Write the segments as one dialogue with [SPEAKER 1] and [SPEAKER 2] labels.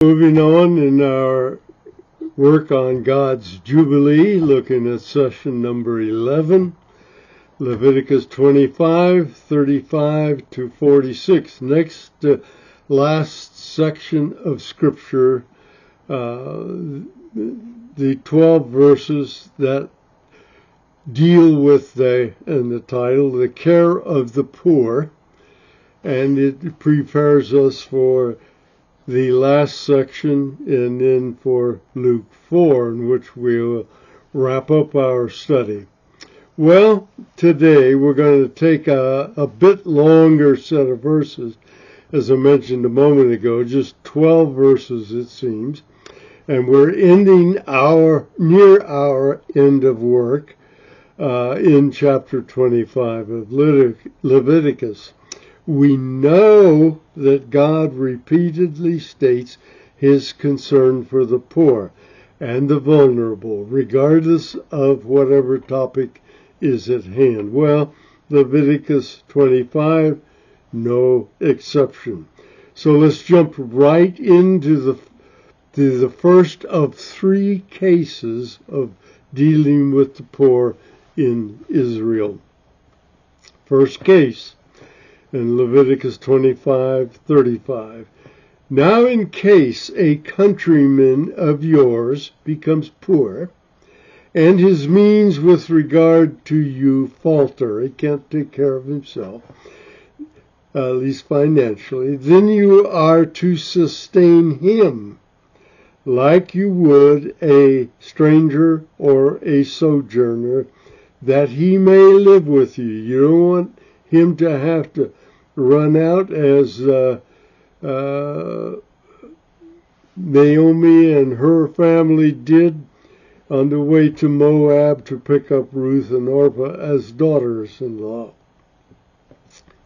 [SPEAKER 1] Moving on in our work on God's Jubilee, looking at session number 11, Leviticus 25, 35 to 46. Next, last section of Scripture, the 12 verses that deal with in the title, the care of the poor, and it prepares us for the last section, and then for Luke 4, in which we'll wrap up our study. Well, today we're going to take a bit longer set of verses, as I mentioned a moment ago, just 12 verses it seems, and we're ending near our end of work in chapter 25 of Leviticus. We know that God repeatedly states his concern for the poor and the vulnerable, regardless of whatever topic is at hand. Well, Leviticus 25, no exception. So let's jump right into the first of three cases of dealing with the poor in Israel. First case, in Leviticus 25:35. Now in case a countryman of yours becomes poor, and his means with regard to you falter, he can't take care of himself, at least financially, then you are to sustain him like you would a stranger or a sojourner, that he may live with you. You don't want him to have to run out as Naomi and her family did on the way to Moab to pick up Ruth and Orpah as daughters-in-law.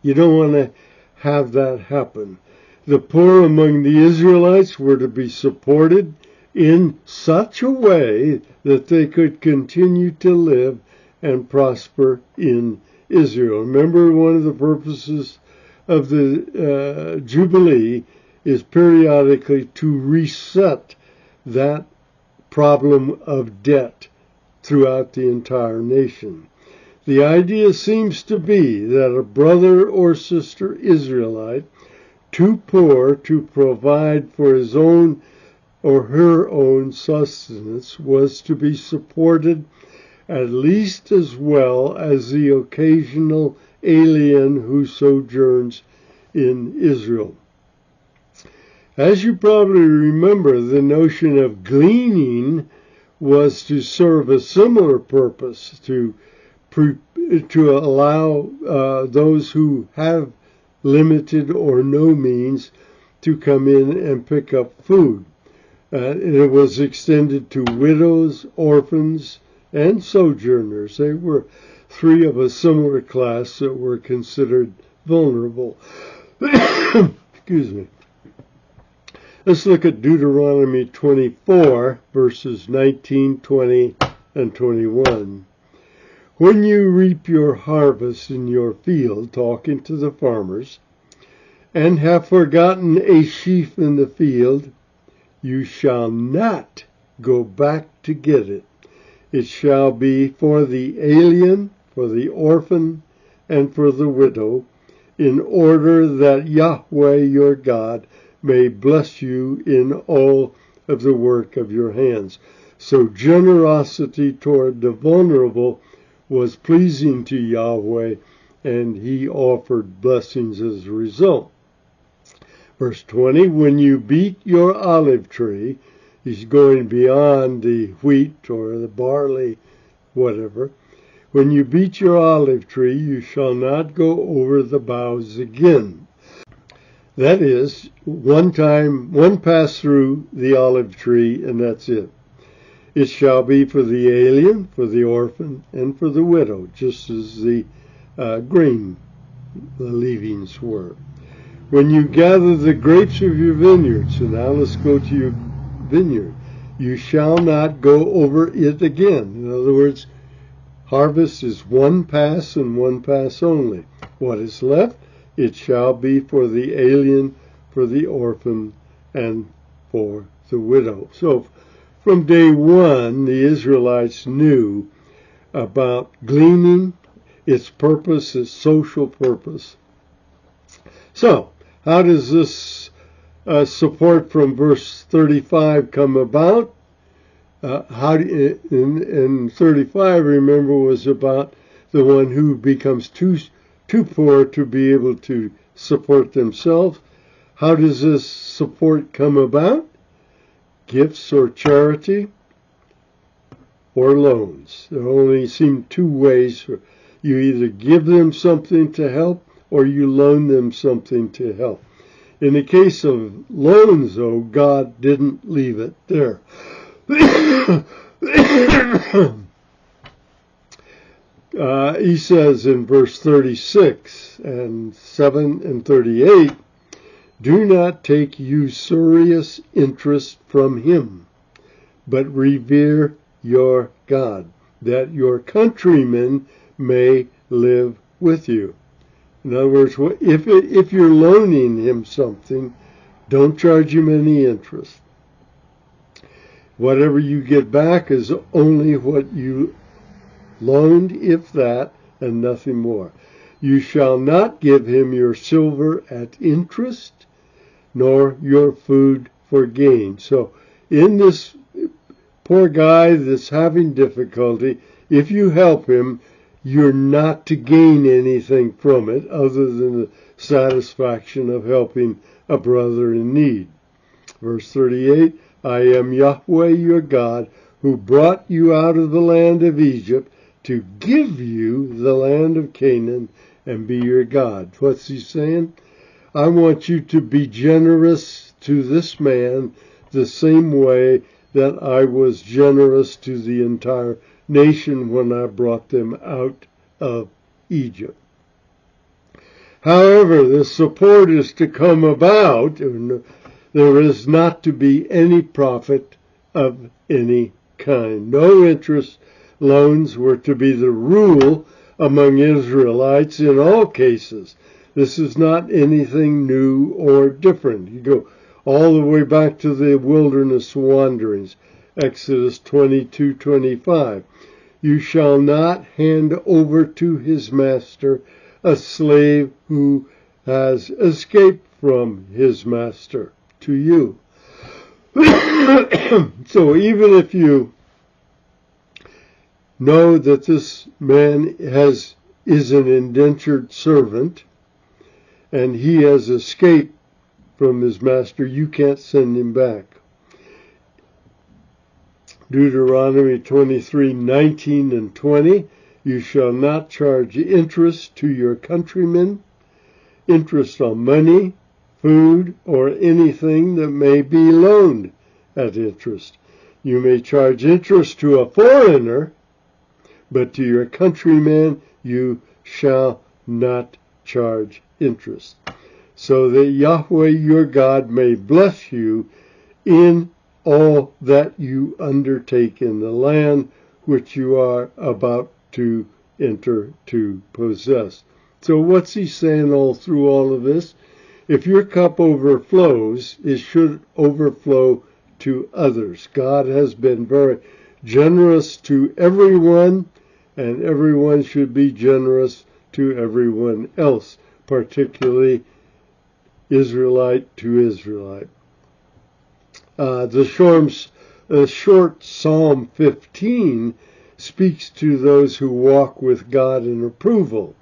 [SPEAKER 1] You don't want to have that happen. The poor among the Israelites were to be supported in such a way that they could continue to live and prosper in Israel. Remember, one of the purposes of the Jubilee is periodically to reset that problem of debt throughout the entire nation. The idea seems to be that a brother or sister Israelite, too poor to provide for his own or her own sustenance, was to be supported at least as well as the occasional alien who sojourns in Israel. As you probably remember, the notion of gleaning was to serve a similar purpose, to allow those who have limited or no means to come in and pick up food. And it was extended to widows, orphans, and sojourners. They were three of a similar class that were considered vulnerable. Excuse me. Let's look at Deuteronomy 24, verses 19, 20, and 21. When you reap your harvest in your field, talking to the farmers, and have forgotten a sheaf in the field, you shall not go back to get it. It shall be for the alien, for the orphan, and for the widow, in order that Yahweh your God may bless you in all of the work of your hands. So generosity toward the vulnerable was pleasing to Yahweh, and he offered blessings as a result. Verse 20, when you beat your olive tree, he's going beyond the wheat or the barley, whatever. When you beat your olive tree, you shall not go over the boughs again. That is, one pass through the olive tree, and that's it. It shall be for the alien, for the orphan, and for the widow, just as the grain, the leavings were. When you gather the grapes of your vineyard, so now let's go to your vineyard, you shall not go over it again. In other words, harvest is one pass and one pass only. What is left, it shall be for the alien, for the orphan, and for the widow. So from day one, the Israelites knew about gleaning, its purpose, its social purpose. So, how does this support from verse 35 come about? In 35, remember, was about the one who becomes too poor to be able to support themselves. How does this support come about? Gifts or charity or loans. There only seem two ways. You either give them something to help or you loan them something to help. In the case of loans, though, God didn't leave it there. He says in verse 36 and 7 and 38, do not take usurious interest from him, but revere your God, that your countrymen may live with you. In other words, if you're loaning him something, don't charge him any interest. Whatever you get back is only what you loaned, if that, and nothing more. You shall not give him your silver at interest, nor your food for gain. So in this poor guy that's having difficulty, if you help him, you're not to gain anything from it other than the satisfaction of helping a brother in need. Verse 38, I am Yahweh your God, who brought you out of the land of Egypt to give you the land of Canaan and be your God. What's he saying? I want you to be generous to this man the same way that I was generous to the entire nation when I brought them out of Egypt. However, the support is to come about, and there is not to be any profit of any kind. No interest loans were to be the rule among Israelites in all cases. This is not anything new or different. You go all the way back to the wilderness wanderings, Exodus 22:25. You shall not hand over to his master a slave who has escaped from his master to you. So even if you know that this man is an indentured servant and he has escaped from his master, you can't send him back. Deuteronomy 23:19 and 20, you shall not charge interest to your countrymen, interest on money, food, or anything that may be loaned at interest. You may charge interest to a foreigner, but to your countrymen you shall not charge interest, so that Yahweh your God may bless you in all that you undertake in the land which you are about to enter to possess. So what's he saying all through all of this? If your cup overflows, it should overflow to others. God has been very generous to everyone, and everyone should be generous to everyone else, particularly Israelite to Israelite. The short Psalm 15 speaks to those who walk with God in approval,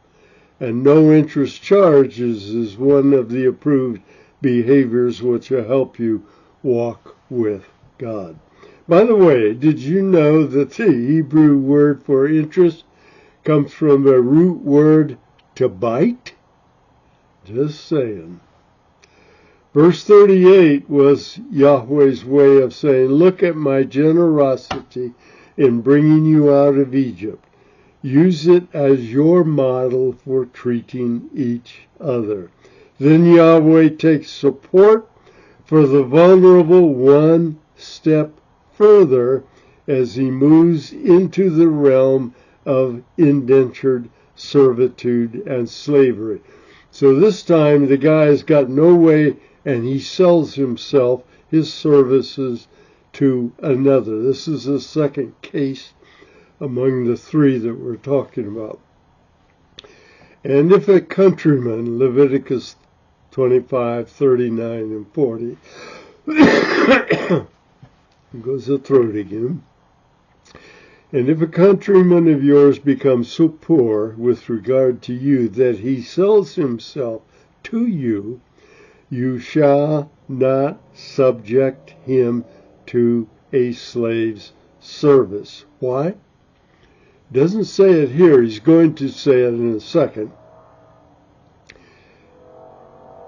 [SPEAKER 1] and no interest charges is one of the approved behaviors which will help you walk with God. By the way, did you know that the Hebrew word for interest comes from the root word to bite? Just saying. Verse 38 was Yahweh's way of saying, look at my generosity in bringing you out of Egypt. Use it as your model for treating each other. Then Yahweh takes support for the vulnerable one step further as he moves into the realm of indentured servitude and slavery. So this time the guy has got no way, and he sells himself, his services to another. This is the second case among the three that we're talking about. And if a countryman, Leviticus 25, 39, and 40, goes the throat again. And if a countryman of yours becomes so poor with regard to you that he sells himself to you, you shall not subject him to a slave's service. Why? It doesn't say it here. He's going to say it in a second.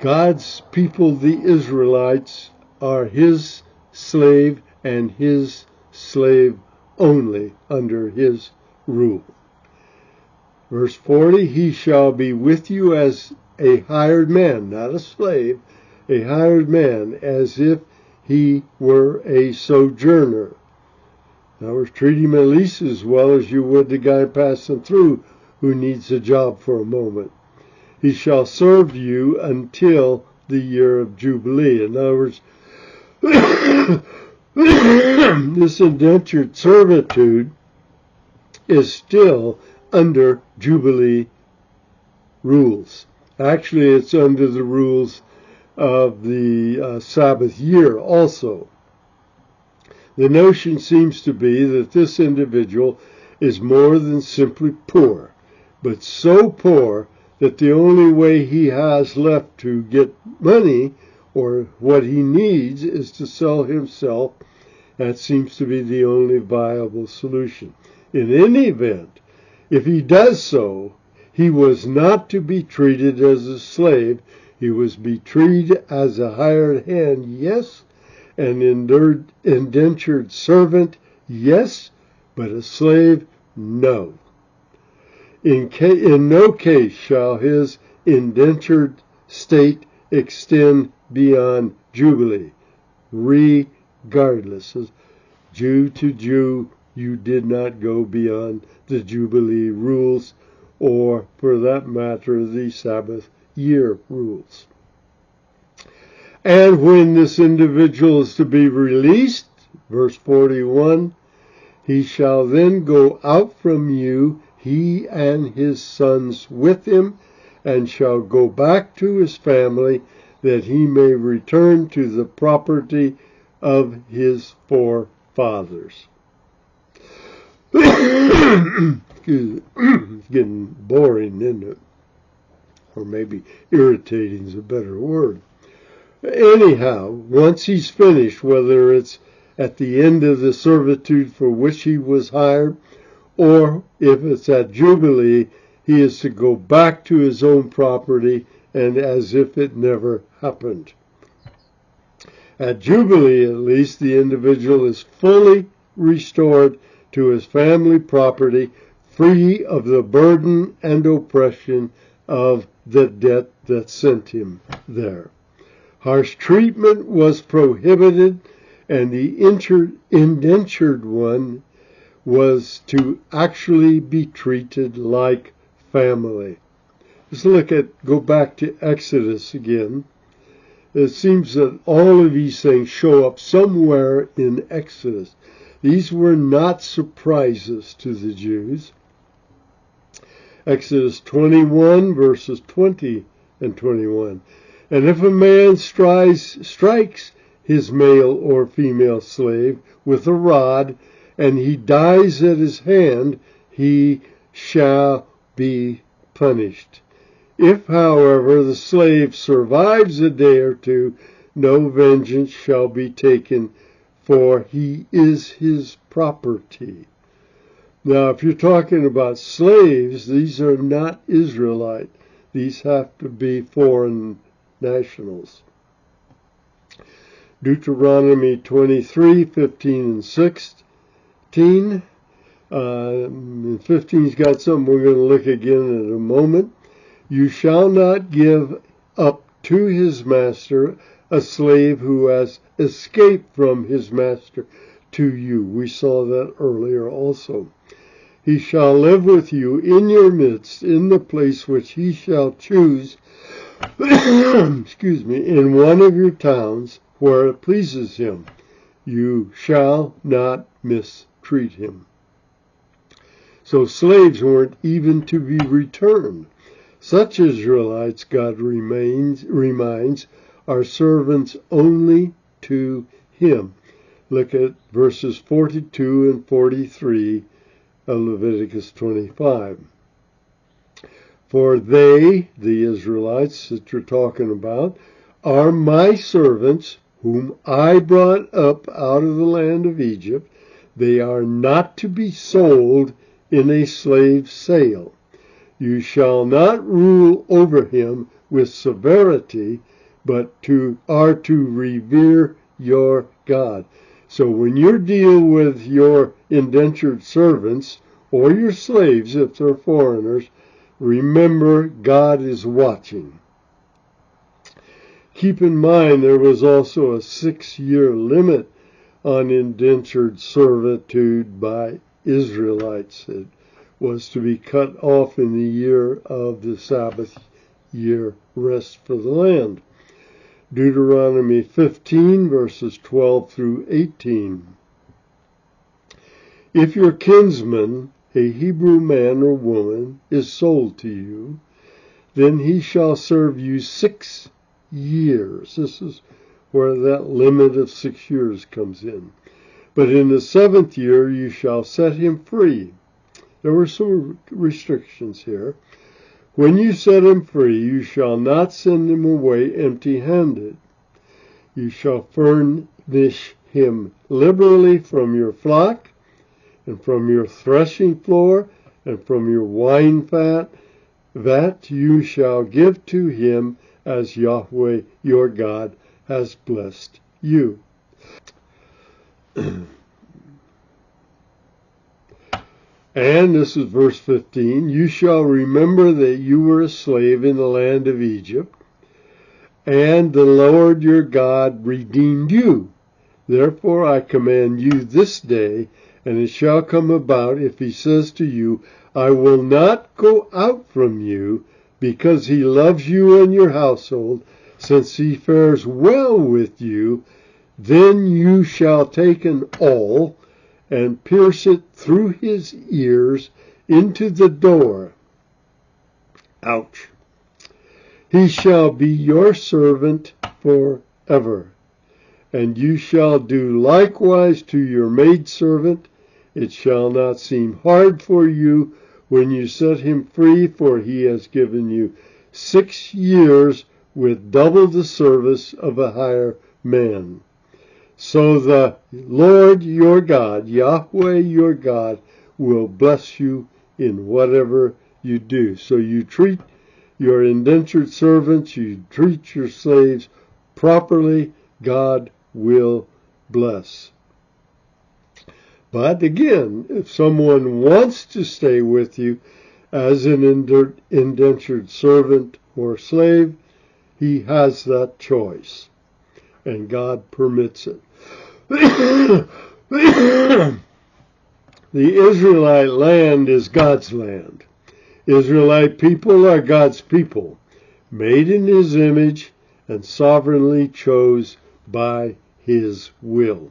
[SPEAKER 1] God's people, the Israelites, are his slave and his slave only under his rule. Verse 40, he shall be with you as a hired man, not a slave, a hired man, as if he were a sojourner. In other words, treat him at least as well as you would the guy passing through who needs a job for a moment. He shall serve you until the year of Jubilee. In other words, this indentured servitude is still under Jubilee rules. Actually, it's under the rules of the Sabbath year also. The notion seems to be that this individual is more than simply poor, but so poor that the only way he has left to get money or what he needs is to sell himself. That seems to be the only viable solution. In any event, if he does so, he was not to be treated as a slave. He was to be treated as a hired hand, yes, an indentured servant, yes, but a slave, no. In no case shall his indentured state extend beyond Jubilee, regardless. As Jew to Jew, you did not go beyond the Jubilee rules, or, for that matter, the Sabbath year rules. And when this individual is to be released, verse 41, he shall then go out from you, he and his sons with him, and shall go back to his family, that he may return to the property of his forefathers. Excuse me. It's getting boring, isn't it? Or maybe irritating is a better word. Anyhow, once he's finished, whether it's at the end of the servitude for which he was hired, or if it's at Jubilee, he is to go back to his own property and as if it never happened. At Jubilee, at least, the individual is fully restored to his family property, free of the burden and oppression of the debt that sent him there. Harsh treatment was prohibited, and the indentured one was to actually be treated like family. Let's go back to Exodus again. It seems that all of these things show up somewhere in Exodus. These were not surprises to the Jews. Exodus 21, verses 20 and 21. And if a man strikes his male or female slave with a rod, and he dies at his hand, he shall be punished. If, however, the slave survives a day or two, no vengeance shall be taken, for he is his property. Now, if you're talking about slaves, these are not Israelite. These have to be foreign nationals. Deuteronomy 23, 15 and 16. 15's got something we're going to look again in a moment. You shall not give up to his master a slave who has escaped from his master to you. We saw that earlier also. He shall live with you in your midst, in the place which he shall choose, excuse me, in one of your towns, where it pleases him. You shall not mistreat him. So slaves weren't even to be returned. Such Israelites, God reminds, are servants only to him. Look at verses 42 and 43 of Leviticus 25. For they, the Israelites that you're talking about, are my servants, whom I brought up out of the land of Egypt. They are not to be sold in a slave sale. You shall not rule over him with severity, but are to revere your God. So when you deal with your indentured servants, or your slaves if they're foreigners, remember God is watching. Keep in mind there was also a 6-year limit on indentured servitude by Israelites. It was to be cut off in the year of the Sabbath year rest for the land. Deuteronomy 15, verses 12 through 18. If your kinsman, a Hebrew man or woman, is sold to you, then he shall serve you 6 years. This is where that limit of 6 years comes in. But in the 7th year you shall set him free. There were some restrictions here. When you set him free, you shall not send him away empty-handed. You shall furnish him liberally from your flock, and from your threshing floor, and from your wine fat, that you shall give to him as Yahweh your God has blessed you. And this is verse 15, you shall remember that you were a slave in the land of Egypt, and the Lord your God redeemed you. Therefore I command you this day, and it shall come about, if he says to you, I will not go out from you, because he loves you and your household, since he fares well with you, then you shall take an awl, and pierce it through his ears into the door. Ouch. He shall be your servant forever. And you shall do likewise to your maidservant. It shall not seem hard for you when you set him free, for he has given you 6 years with double the service of a hired man. So the Lord your God, Yahweh your God, will bless you in whatever you do. So you treat your indentured servants, you treat your slaves properly, God will bless. But again, if someone wants to stay with you as an indentured servant or slave, he has that choice, and God permits it. The Israelite land is God's land. Israelite people are God's people, made in his image and sovereignly chose by his will.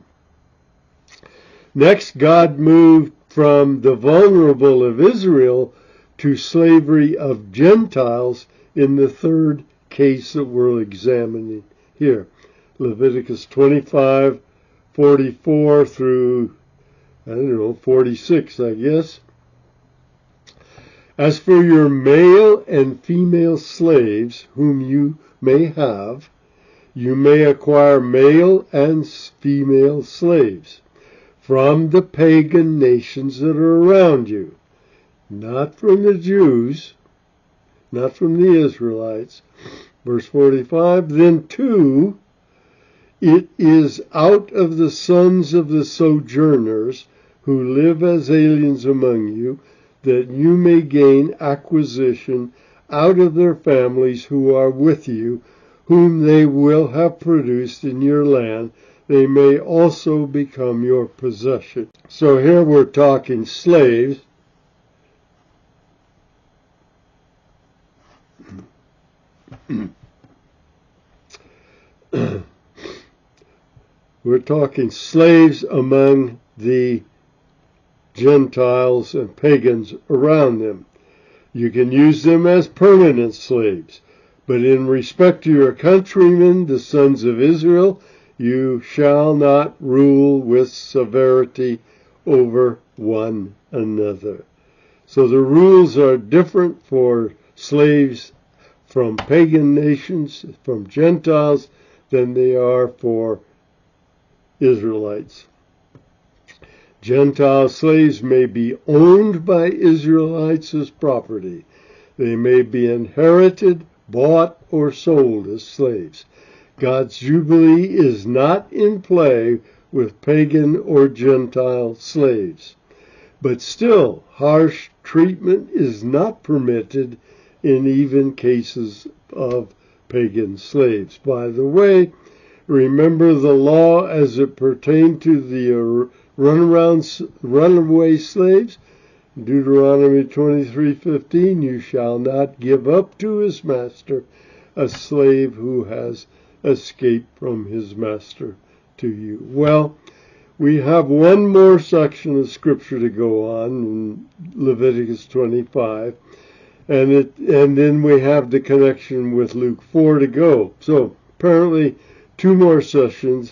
[SPEAKER 1] Next, God moved from the vulnerable of Israel to slavery of Gentiles in the third case that we're examining here. Leviticus 25, 44 through, 46, I guess. As for your male and female slaves whom you may have, you may acquire male and female slaves from the pagan nations that are around you, not from the Jews, not from the Israelites. Verse 45, then too, it is out of the sons of the sojourners who live as aliens among you, that you may gain acquisition out of their families who are with you, whom they will have produced in your land. They may also become your possession. So here we're talking slaves. We're talking slaves among the Gentiles and pagans around them. You can use them as permanent slaves, but in respect to your countrymen, the sons of Israel, you shall not rule with severity over one another. So the rules are different for slaves from pagan nations, from Gentiles, than they are for Israelites. Gentile slaves may be owned by Israelites as property. They may be inherited, bought, or sold as slaves. God's Jubilee is not in play with pagan or Gentile slaves. But still, harsh treatment is not permitted in even cases of pagan slaves. By the way, remember the law as it pertained to the runaway slaves? Deuteronomy 23:15, you shall not give up to his master a slave who has escaped from his master to you. Well, we have one more section of scripture to go on in Leviticus 25, and then we have the connection with Luke 4 to go. So apparently 2 more sessions.